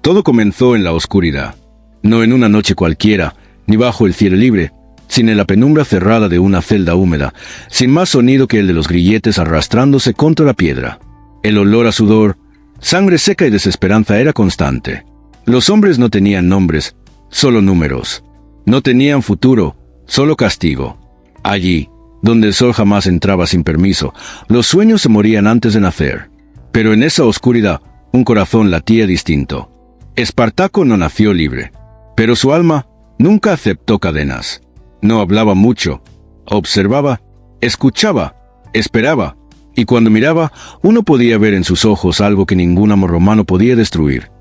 Todo comenzó en la oscuridad. No en una noche cualquiera, ni bajo el cielo libre, sino en la penumbra cerrada de una celda húmeda, sin más sonido que el de los grilletes arrastrándose contra la piedra. El olor a sudor, sangre seca y desesperanza era constante. Los hombres no tenían nombres, solo números. No tenían futuro, solo castigo. Allí, donde el sol jamás entraba sin permiso, los sueños se morían antes de nacer. Pero en esa oscuridad, un corazón latía distinto. Espartaco no nació libre, pero su alma nunca aceptó cadenas. No hablaba mucho, observaba, escuchaba, esperaba, y cuando miraba, uno podía ver en sus ojos algo que ningún amor romano podía destruir.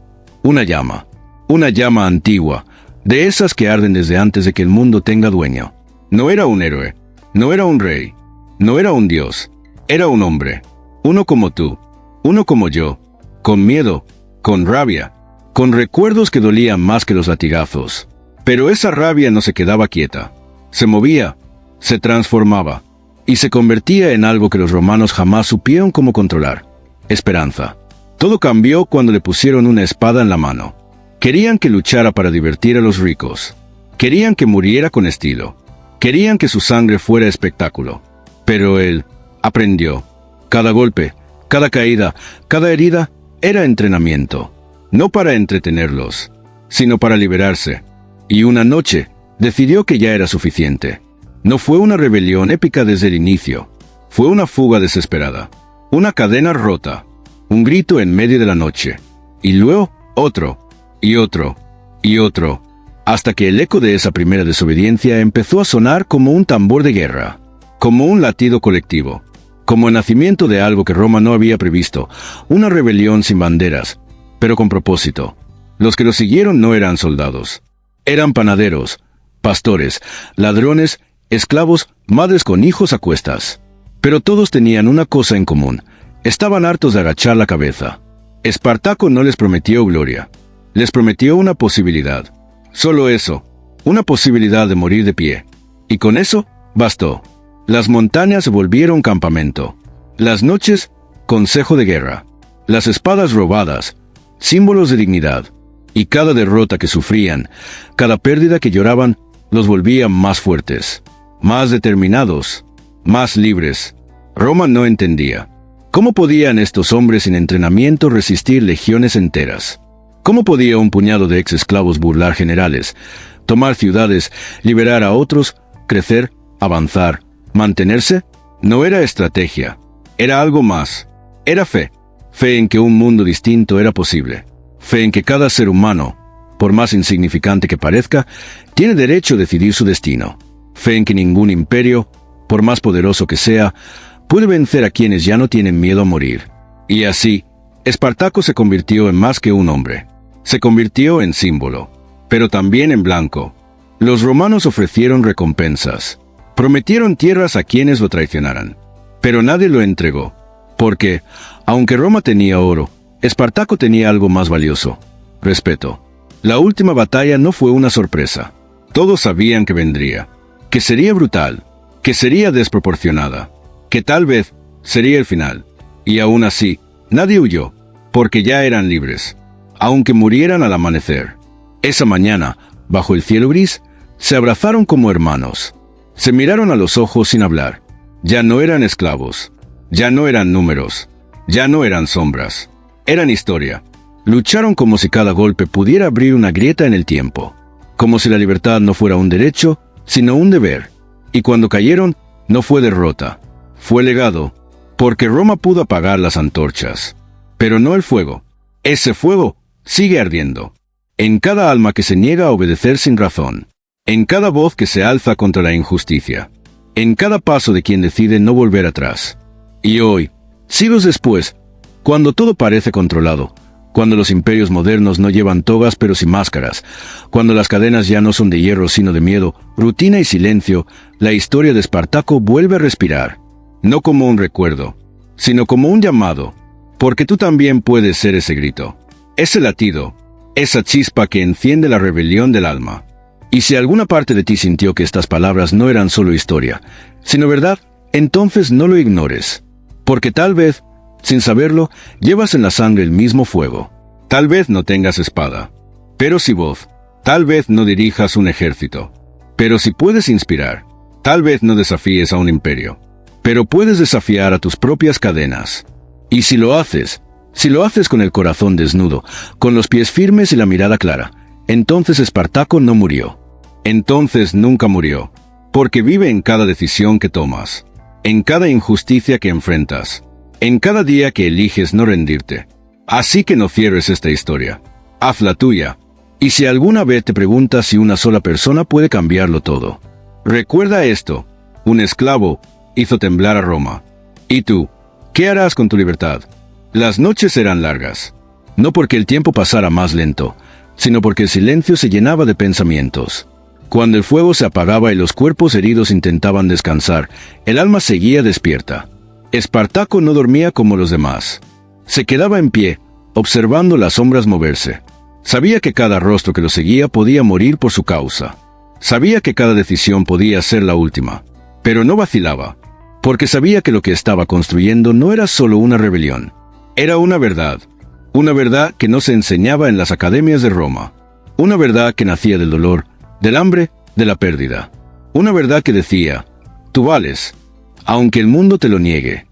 Una llama antigua, de esas que arden desde antes de que el mundo tenga dueño. No era un héroe, no era un rey, no era un dios, era un hombre, uno como tú, uno como yo, con miedo, con rabia, con recuerdos que dolían más que los latigazos. Pero esa rabia no se quedaba quieta, se movía, se transformaba, y se convertía en algo que los romanos jamás supieron cómo controlar: esperanza. Todo cambió cuando le pusieron una espada en la mano. Querían que luchara para divertir a los ricos. Querían que muriera con estilo. Querían que su sangre fuera espectáculo. Pero él aprendió. Cada golpe, cada caída, cada herida era entrenamiento. No para entretenerlos, sino para liberarse. Y una noche decidió que ya era suficiente. No fue una rebelión épica desde el inicio. Fue una fuga desesperada. Una cadena rota. Un grito en medio de la noche. Y luego otro. Y otro, y otro, hasta que el eco de esa primera desobediencia empezó a sonar como un tambor de guerra, como un latido colectivo, como el nacimiento de algo que Roma no había previsto, una rebelión sin banderas, pero con propósito. Los que lo siguieron no eran soldados, eran panaderos, pastores, ladrones, esclavos, madres con hijos a cuestas. Pero todos tenían una cosa en común: estaban hartos de agachar la cabeza. Espartaco no les prometió gloria. Les prometió una posibilidad. Solo eso, una posibilidad de morir de pie. Y con eso, bastó. Las montañas se volvieron campamento. Las noches, consejo de guerra. Las espadas robadas, símbolos de dignidad. Y cada derrota que sufrían, cada pérdida que lloraban, los volvía más fuertes, más determinados, más libres. Roma no entendía. ¿Cómo podían estos hombres sin entrenamiento resistir legiones enteras? ¿Cómo podía un puñado de ex-esclavos burlar generales, tomar ciudades, liberar a otros, crecer, avanzar, mantenerse? No era estrategia, era algo más. Era fe. Fe en que un mundo distinto era posible. Fe en que cada ser humano, por más insignificante que parezca, tiene derecho a decidir su destino. Fe en que ningún imperio, por más poderoso que sea, puede vencer a quienes ya no tienen miedo a morir. Y así, Espartaco se convirtió en más que un hombre. Se convirtió en símbolo, pero también en blanco. Los romanos ofrecieron recompensas. Prometieron tierras a quienes lo traicionaran. Pero nadie lo entregó. Porque, aunque Roma tenía oro, Espartaco tenía algo más valioso: respeto. La última batalla no fue una sorpresa. Todos sabían que vendría. Que sería brutal. Que sería desproporcionada. Que tal vez sería el final. Y aún así, nadie huyó, porque ya eran libres. Aunque murieran al amanecer. Esa mañana, bajo el cielo gris, se abrazaron como hermanos. Se miraron a los ojos sin hablar. Ya no eran esclavos. Ya no eran números. Ya no eran sombras. Eran historia. Lucharon como si cada golpe pudiera abrir una grieta en el tiempo. Como si la libertad no fuera un derecho, sino un deber. Y cuando cayeron, no fue derrota. Fue legado. Porque Roma pudo apagar las antorchas. Pero no el fuego. Ese fuego sigue ardiendo. En cada alma que se niega a obedecer sin razón. En cada voz que se alza contra la injusticia. En cada paso de quien decide no volver atrás. Y hoy, siglos después, cuando todo parece controlado, cuando los imperios modernos no llevan togas pero sí máscaras, cuando las cadenas ya no son de hierro sino de miedo, rutina y silencio, la historia de Espartaco vuelve a respirar. No como un recuerdo, sino como un llamado. Porque tú también puedes ser ese grito. Ese latido, esa chispa que enciende la rebelión del alma. Y si alguna parte de ti sintió que estas palabras no eran solo historia, sino verdad, entonces no lo ignores. Porque tal vez, sin saberlo, llevas en la sangre el mismo fuego. tal vez no tengas espada. Pero si voz, tal vez no dirijas un ejército. Pero si puedes inspirar, tal vez no desafíes a un imperio. Pero puedes desafiar a tus propias cadenas. Y si lo haces con el corazón desnudo, con los pies firmes y la mirada clara, entonces Espartaco no murió. Entonces nunca murió. Porque vive en cada decisión que tomas, en cada injusticia que enfrentas, en cada día que eliges no rendirte. Así que no cierres esta historia. Hazla tuya. Y si alguna vez te preguntas si una sola persona puede cambiarlo todo, recuerda esto: un esclavo hizo temblar a Roma. ¿Y tú? ¿Qué harás con tu libertad? Las noches serán largas. No porque el tiempo pasara más lento, sino porque el silencio se llenaba de pensamientos. Cuando el fuego se apagaba y los cuerpos heridos intentaban descansar, el alma seguía despierta. Espartaco no dormía como los demás. Se quedaba en pie, observando las sombras moverse. Sabía que cada rostro que lo seguía podía morir por su causa. Sabía que cada decisión podía ser la última. Pero no vacilaba, porque sabía que lo que estaba construyendo no era solo una rebelión. Era una verdad que no se enseñaba en las academias de Roma. Una verdad que nacía del dolor, del hambre, de la pérdida. Una verdad que decía: tú vales, aunque el mundo te lo niegue.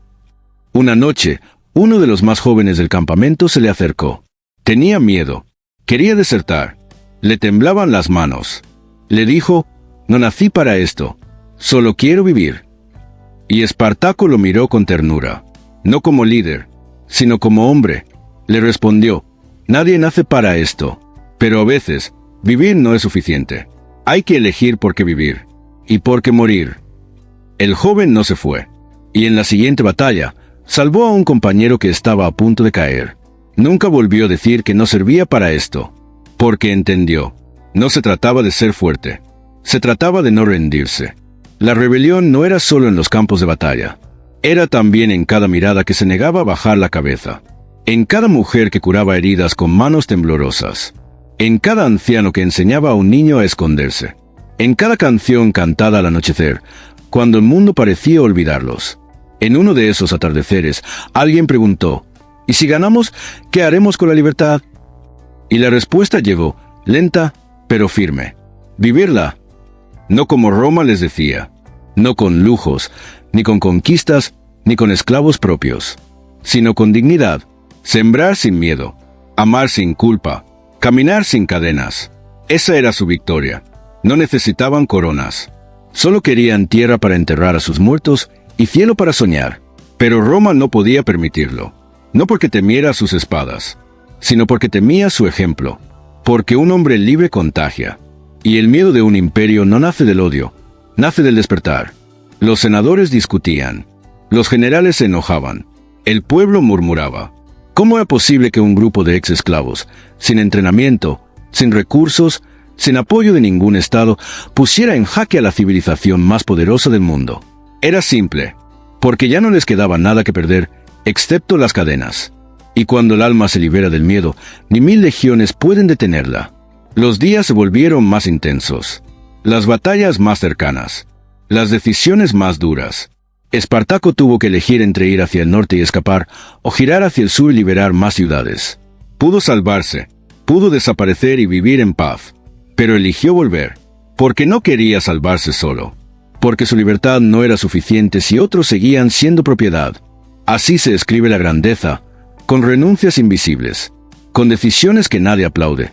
Una noche, uno de los más jóvenes del campamento se le acercó. Tenía miedo. Quería desertar. Le temblaban las manos. Le dijo: no nací para esto. Solo quiero vivir. Y Espartaco lo miró con ternura. No como líder, sino como hombre. Le respondió: nadie nace para esto. Pero a veces, vivir no es suficiente. Hay que elegir por qué vivir. Y por qué morir. El joven no se fue. Y en la siguiente batalla, salvó a un compañero que estaba a punto de caer. Nunca volvió a decir que no servía para esto. Porque entendió. No se trataba de ser fuerte. Se trataba de no rendirse. La rebelión no era solo en los campos de batalla. Era también en cada mirada que se negaba a bajar la cabeza. En cada mujer que curaba heridas con manos temblorosas. En cada anciano que enseñaba a un niño a esconderse. En cada canción cantada al anochecer, cuando el mundo parecía olvidarlos. En uno de esos atardeceres, alguien preguntó: ¿y si ganamos, qué haremos con la libertad? Y la respuesta llegó, lenta, pero firme: vivirla. No como Roma les decía. No con lujos, ni con conquistas, ni con esclavos propios. Sino con dignidad. Sembrar sin miedo. Amar sin culpa. Caminar sin cadenas. Esa era su victoria. No necesitaban coronas. Solo querían tierra para enterrar a sus muertos y cielo para soñar. Pero Roma no podía permitirlo. No porque temiera sus espadas, sino porque temía su ejemplo. Porque un hombre libre contagia. Y el miedo de un imperio no nace del odio, nace del despertar. Los senadores discutían. Los generales se enojaban. El pueblo murmuraba. ¿Cómo era posible que un grupo de ex-esclavos, sin entrenamiento, sin recursos, sin apoyo de ningún estado, pusiera en jaque a la civilización más poderosa del mundo? Era simple, porque ya no les quedaba nada que perder, excepto las cadenas. Y cuando el alma se libera del miedo, ni 1000 legiones pueden detenerla. Los días se volvieron más intensos, las batallas más cercanas, las decisiones más duras. Espartaco tuvo que elegir entre ir hacia el norte y escapar, o girar hacia el sur y liberar más ciudades. Pudo salvarse, pudo desaparecer y vivir en paz, pero eligió volver, porque no quería salvarse solo, porque su libertad no era suficiente si otros seguían siendo propiedad. Así se escribe la grandeza, con renuncias invisibles, con decisiones que nadie aplaude,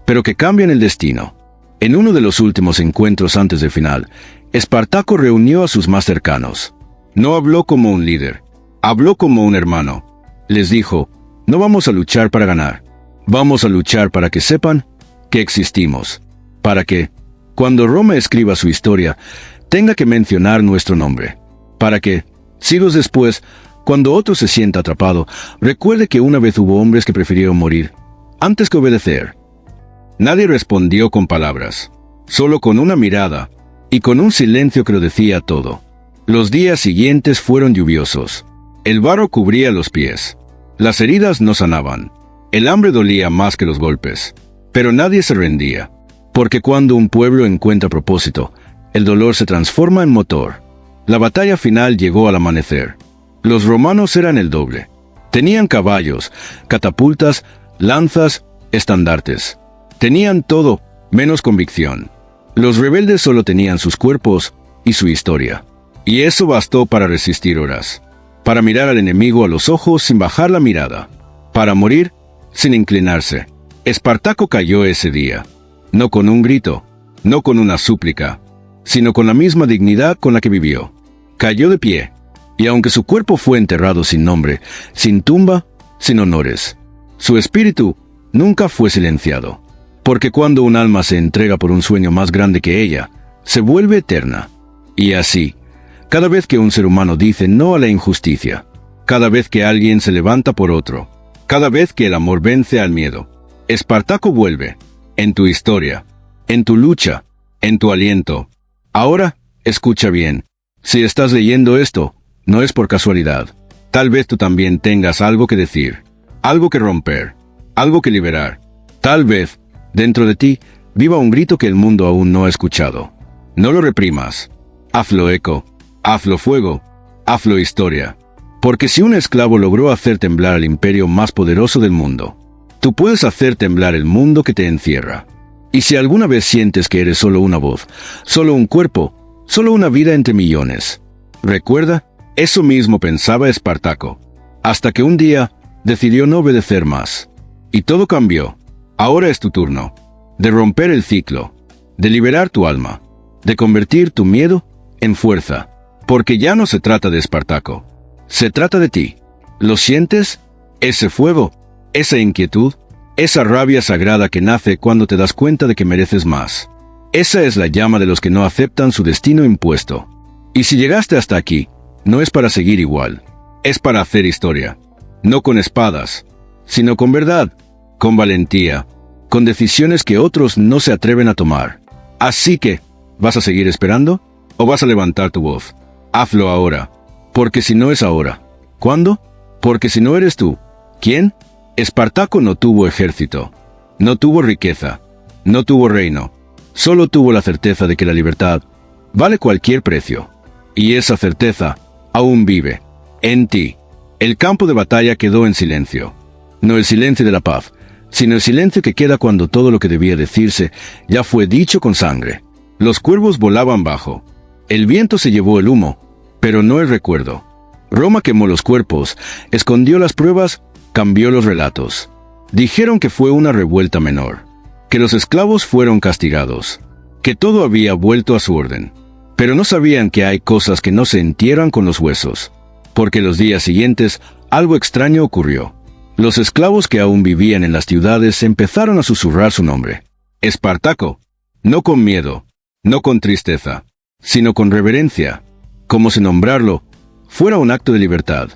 pero que cambian el destino. En uno de los últimos encuentros antes del final, Espartaco reunió a sus más cercanos. No habló como un líder, habló como un hermano. Les dijo: no vamos a luchar para ganar, vamos a luchar para que sepan que existimos, para que, cuando Roma escriba su historia, tenga que mencionar nuestro nombre, para que, siglos después, cuando otro se sienta atrapado, recuerde que una vez hubo hombres que prefirieron morir antes que obedecer. Nadie respondió con palabras, solo con una mirada, y con un silencio que lo decía todo. Los días siguientes fueron lluviosos. El barro cubría los pies. Las heridas no sanaban. El hambre dolía más que los golpes. Pero nadie se rendía. Porque cuando un pueblo encuentra propósito, el dolor se transforma en motor. La batalla final llegó al amanecer. Los romanos eran el doble. Tenían caballos, catapultas, lanzas, estandartes. Tenían todo, menos convicción. Los rebeldes solo tenían sus cuerpos y su historia. Y eso bastó para resistir horas. Para mirar al enemigo a los ojos sin bajar la mirada. Para morir sin inclinarse. Espartaco cayó ese día. No con un grito, no con una súplica, sino con la misma dignidad con la que vivió. Cayó de pie. Y aunque su cuerpo fue enterrado sin nombre, sin tumba, sin honores, su espíritu nunca fue silenciado. Porque cuando un alma se entrega por un sueño más grande que ella, se vuelve eterna. Y así, cada vez que un ser humano dice no a la injusticia, cada vez que alguien se levanta por otro, cada vez que el amor vence al miedo, Espartaco vuelve, en tu historia, en tu lucha, en tu aliento. Ahora, escucha bien. Si estás leyendo esto, no es por casualidad. Tal vez tú también tengas algo que decir, algo que romper, algo que liberar. Tal vez, dentro de ti, viva un grito que el mundo aún no ha escuchado. No lo reprimas. Hazlo eco, hazlo fuego, hazlo historia. Porque si un esclavo logró hacer temblar al imperio más poderoso del mundo, tú puedes hacer temblar el mundo que te encierra. Y si alguna vez sientes que eres solo una voz, solo un cuerpo, solo una vida entre millones, recuerda, eso mismo pensaba Espartaco. Hasta que un día, decidió no obedecer más. Y todo cambió. Ahora es tu turno. De romper el ciclo. De liberar tu alma. De convertir tu miedo en fuerza. Porque ya no se trata de Espartaco. Se trata de ti. ¿Lo sientes? Ese fuego, esa inquietud, esa rabia sagrada que nace cuando te das cuenta de que mereces más. Esa es la llama de los que no aceptan su destino impuesto. Y si llegaste hasta aquí, no es para seguir igual. Es para hacer historia. No con espadas, sino con verdad, con valentía, con decisiones que otros no se atreven a tomar. Así que, ¿vas a seguir esperando? ¿O vas a levantar tu voz? Hazlo ahora. Porque si no es ahora, ¿cuándo? Porque si no eres tú, ¿quién? Espartaco no tuvo ejército, no tuvo riqueza, no tuvo reino. Solo tuvo la certeza de que la libertad vale cualquier precio. Y esa certeza aún vive en ti. El campo de batalla quedó en silencio. No el silencio de la paz, sino el silencio que queda cuando todo lo que debía decirse ya fue dicho con sangre. Los cuervos volaban bajo. El viento se llevó el humo, pero no el recuerdo. Roma quemó los cuerpos, escondió las pruebas, cambió los relatos. Dijeron que fue una revuelta menor, que los esclavos fueron castigados, que todo había vuelto a su orden. Pero no sabían que hay cosas que no se entierran con los huesos, porque los días siguientes algo extraño ocurrió. Los esclavos que aún vivían en las ciudades empezaron a susurrar su nombre. Espartaco, no con miedo, no con tristeza, sino con reverencia, como si nombrarlo fuera un acto de libertad.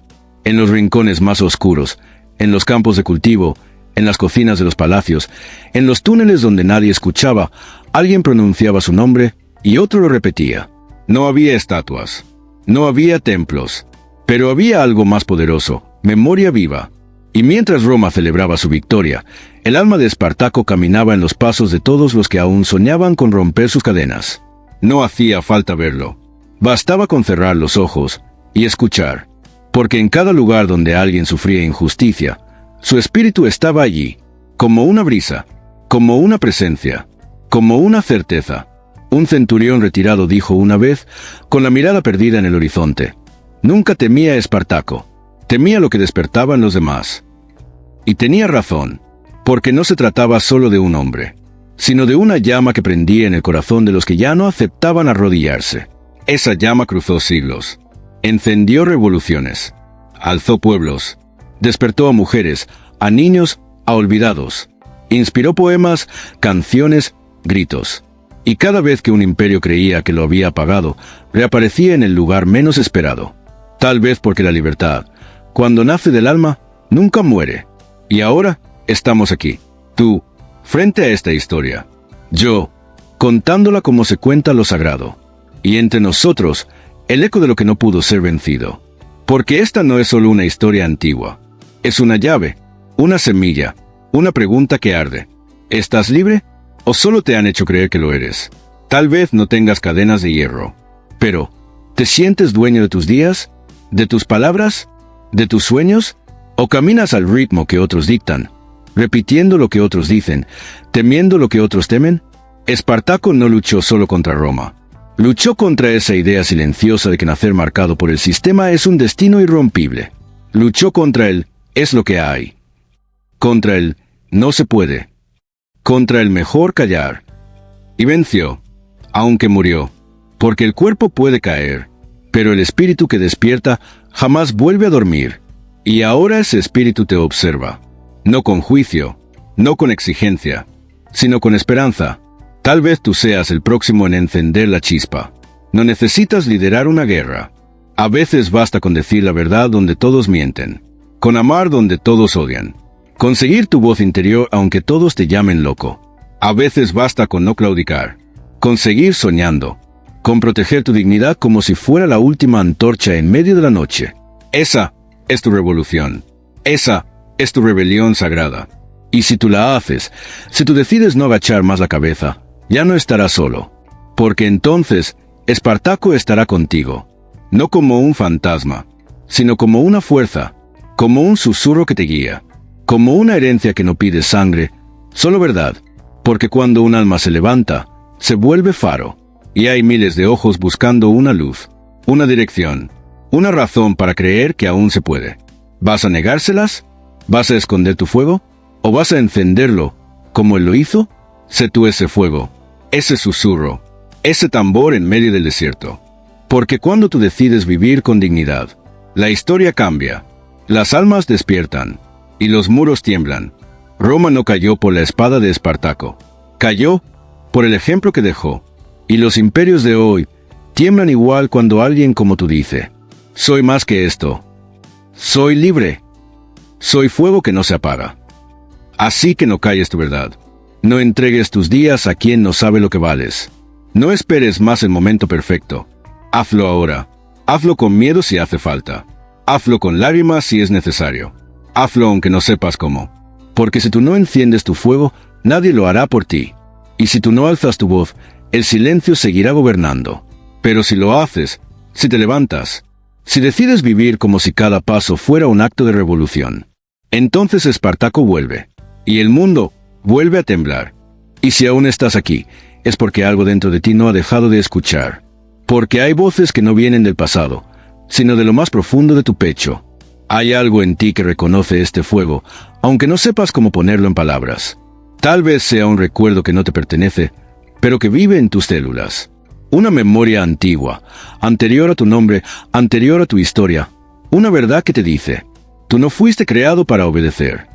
En los rincones más oscuros, en los campos de cultivo, en las cocinas de los palacios, en los túneles donde nadie escuchaba, alguien pronunciaba su nombre y otro lo repetía. No había estatuas, no había templos, pero había algo más poderoso, memoria viva. Y mientras Roma celebraba su victoria, el alma de Espartaco caminaba en los pasos de todos los que aún soñaban con romper sus cadenas. No hacía falta verlo. Bastaba con cerrar los ojos y escuchar. Porque en cada lugar donde alguien sufría injusticia, su espíritu estaba allí, como una brisa, como una presencia, como una certeza. Un centurión retirado dijo una vez, con la mirada perdida en el horizonte: nunca temía a Espartaco, temía lo que despertaba en los demás. Y tenía razón, porque no se trataba solo de un hombre, sino de una llama que prendía en el corazón de los que ya no aceptaban arrodillarse. Esa llama cruzó siglos, encendió revoluciones, alzó pueblos, despertó a mujeres, a niños, a olvidados, inspiró poemas, canciones, gritos. Y cada vez que un imperio creía que lo había apagado, reaparecía en el lugar menos esperado. Tal vez porque la libertad, cuando nace del alma, nunca muere. Y ahora estamos aquí, tú, frente a esta historia. Yo, contándola como se cuenta lo sagrado. Y entre nosotros, el eco de lo que no pudo ser vencido. Porque esta no es solo una historia antigua. Es una llave, una semilla, una pregunta que arde. ¿Estás libre? ¿O solo te han hecho creer que lo eres? Tal vez no tengas cadenas de hierro. Pero, ¿te sientes dueño de tus días? ¿De tus palabras? ¿De tus sueños? ¿O caminas al ritmo que otros dictan, repitiendo lo que otros dicen, temiendo lo que otros temen? Espartaco no luchó solo contra Roma. Luchó contra esa idea silenciosa de que nacer marcado por el sistema es un destino irrompible. Luchó contra el es lo que hay. Contra el no se puede. Contra el mejor callar. Y venció, aunque murió. Porque el cuerpo puede caer, pero el espíritu que despierta jamás vuelve a dormir. Y ahora ese espíritu te observa. No con juicio, no con exigencia, sino con esperanza. Tal vez tú seas el próximo en encender la chispa. No necesitas liderar una guerra. A veces basta con decir la verdad donde todos mienten. Con amar donde todos odian. Conseguir tu voz interior aunque todos te llamen loco. A veces basta con no claudicar. Con seguir soñando. Con proteger tu dignidad como si fuera la última antorcha en medio de la noche. Esa es tu revolución. Esa es tu rebelión sagrada. Y si tú la haces, si tú decides no agachar más la cabeza, ya no estarás solo. Porque entonces, Espartaco estará contigo. No como un fantasma, sino como una fuerza, como un susurro que te guía, como una herencia que no pide sangre, solo verdad. Porque cuando un alma se levanta, se vuelve faro. Y hay miles de ojos buscando una luz, una dirección, una razón para creer que aún se puede. ¿Vas a negárselas? ¿Vas a esconder tu fuego? ¿O vas a encenderlo, como él lo hizo? Sé tú ese fuego, ese susurro, ese tambor en medio del desierto. Porque cuando tú decides vivir con dignidad, la historia cambia, las almas despiertan, y los muros tiemblan. Roma no cayó por la espada de Espartaco, cayó por el ejemplo que dejó. Y los imperios de hoy tiemblan igual cuando alguien como tú dice, soy más que esto. Soy libre. Soy fuego que no se apaga. Así que no calles tu verdad. No entregues tus días a quien no sabe lo que vales. No esperes más el momento perfecto. Hazlo ahora. Hazlo con miedo si hace falta. Hazlo con lágrimas si es necesario. Hazlo aunque no sepas cómo. Porque si tú no enciendes tu fuego, nadie lo hará por ti. Y si tú no alzas tu voz, el silencio seguirá gobernando. Pero si lo haces, si te levantas, si decides vivir como si cada paso fuera un acto de revolución, entonces Espartaco vuelve, y el mundo vuelve a temblar. Y si aún estás aquí, es porque algo dentro de ti no ha dejado de escuchar. Porque hay voces que no vienen del pasado, sino de lo más profundo de tu pecho. Hay algo en ti que reconoce este fuego, aunque no sepas cómo ponerlo en palabras. Tal vez sea un recuerdo que no te pertenece, pero que vive en tus células. Una memoria antigua, anterior a tu nombre, anterior a tu historia. Una verdad que te dice, tú no fuiste creado para obedecer.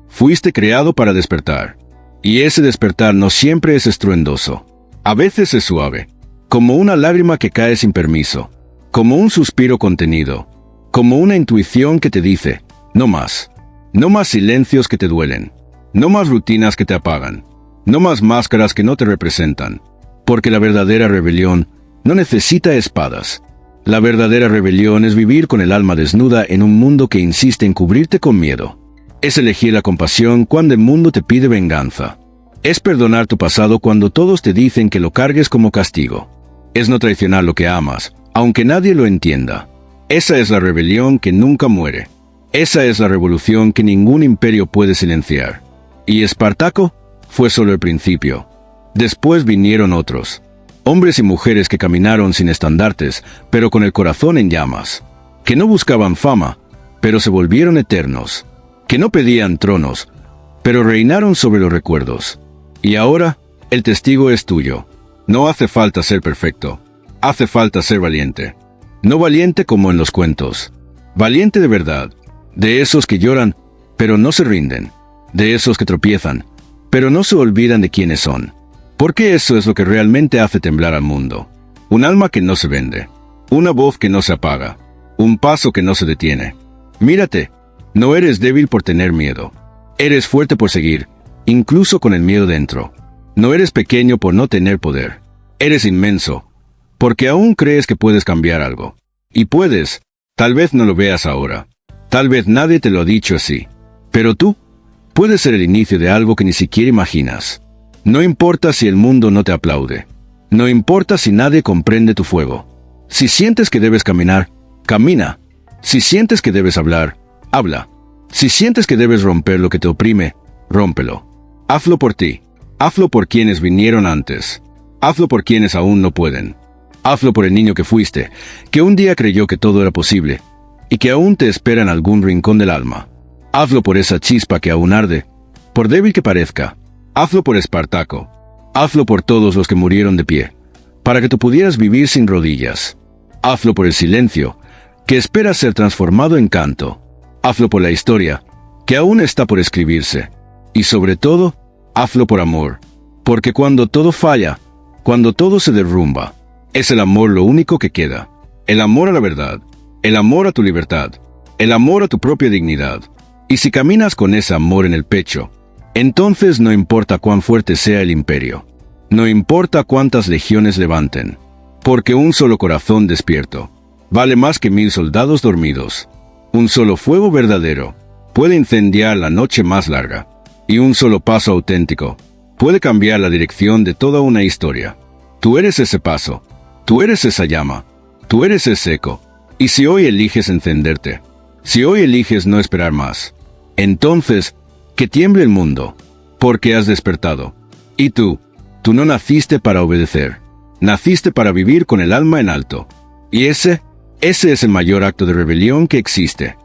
Fuiste creado para despertar. Y ese despertar no siempre es estruendoso. A veces es suave, como una lágrima que cae sin permiso, como un suspiro contenido, como una intuición que te dice, no más. No más silencios que te duelen. No más rutinas que te apagan. No más máscaras que no te representan, porque la verdadera rebelión no necesita espadas. La verdadera rebelión es vivir con el alma desnuda en un mundo que insiste en cubrirte con miedo. Es elegir la compasión cuando el mundo te pide venganza. Es perdonar tu pasado cuando todos te dicen que lo cargues como castigo. Es no traicionar lo que amas, aunque nadie lo entienda. Esa es la rebelión que nunca muere. Esa es la revolución que ningún imperio puede silenciar. ¿Y Espartaco? Fue solo el principio. Después vinieron otros. Hombres y mujeres que caminaron sin estandartes, pero con el corazón en llamas. Que no buscaban fama, pero se volvieron eternos. Que no pedían tronos, pero reinaron sobre los recuerdos. Y ahora, el testigo es tuyo. No hace falta ser perfecto. Hace falta ser valiente. No valiente como en los cuentos. Valiente de verdad. De esos que lloran, pero no se rinden. De esos que tropiezan, pero no se olvidan de quiénes son. Porque eso es lo que realmente hace temblar al mundo. Un alma que no se vende. Una voz que no se apaga. Un paso que no se detiene. Mírate. No eres débil por tener miedo. Eres fuerte por seguir, incluso con el miedo dentro. No eres pequeño por no tener poder. Eres inmenso, porque aún crees que puedes cambiar algo. Y puedes. Tal vez no lo veas ahora. Tal vez nadie te lo ha dicho así. Pero tú puedes ser el inicio de algo que ni siquiera imaginas. No importa si el mundo no te aplaude. No importa si nadie comprende tu fuego. Si sientes que debes caminar, camina. Si sientes que debes hablar, habla. Si sientes que debes romper lo que te oprime, rómpelo. Hazlo por ti. Hazlo por quienes vinieron antes. Hazlo por quienes aún no pueden. Hazlo por el niño que fuiste, que un día creyó que todo era posible, y que aún te espera en algún rincón del alma. Hazlo por esa chispa que aún arde, por débil que parezca. Hazlo por Espartaco. Hazlo por todos los que murieron de pie, para que tú pudieras vivir sin rodillas. Hazlo por el silencio, que espera ser transformado en canto. Hazlo por la historia, que aún está por escribirse. Y sobre todo, hazlo por amor, porque cuando todo falla, cuando todo se derrumba, es el amor lo único que queda. El amor a la verdad, el amor a tu libertad, el amor a tu propia dignidad. Y si caminas con ese amor en el pecho, entonces no importa cuán fuerte sea el imperio, no importa cuántas legiones levanten, porque un solo corazón despierto vale más que 1000 soldados dormidos. Un solo fuego verdadero puede incendiar la noche más larga, y un solo paso auténtico puede cambiar la dirección de toda una historia. Tú eres ese paso, tú eres esa llama, tú eres ese eco. Y si hoy eliges encenderte, si hoy eliges no esperar más, entonces que tiemble el mundo, porque has despertado. Y tú no naciste para obedecer, naciste para vivir con el alma en alto. Y ese es el mayor acto de rebelión que existe.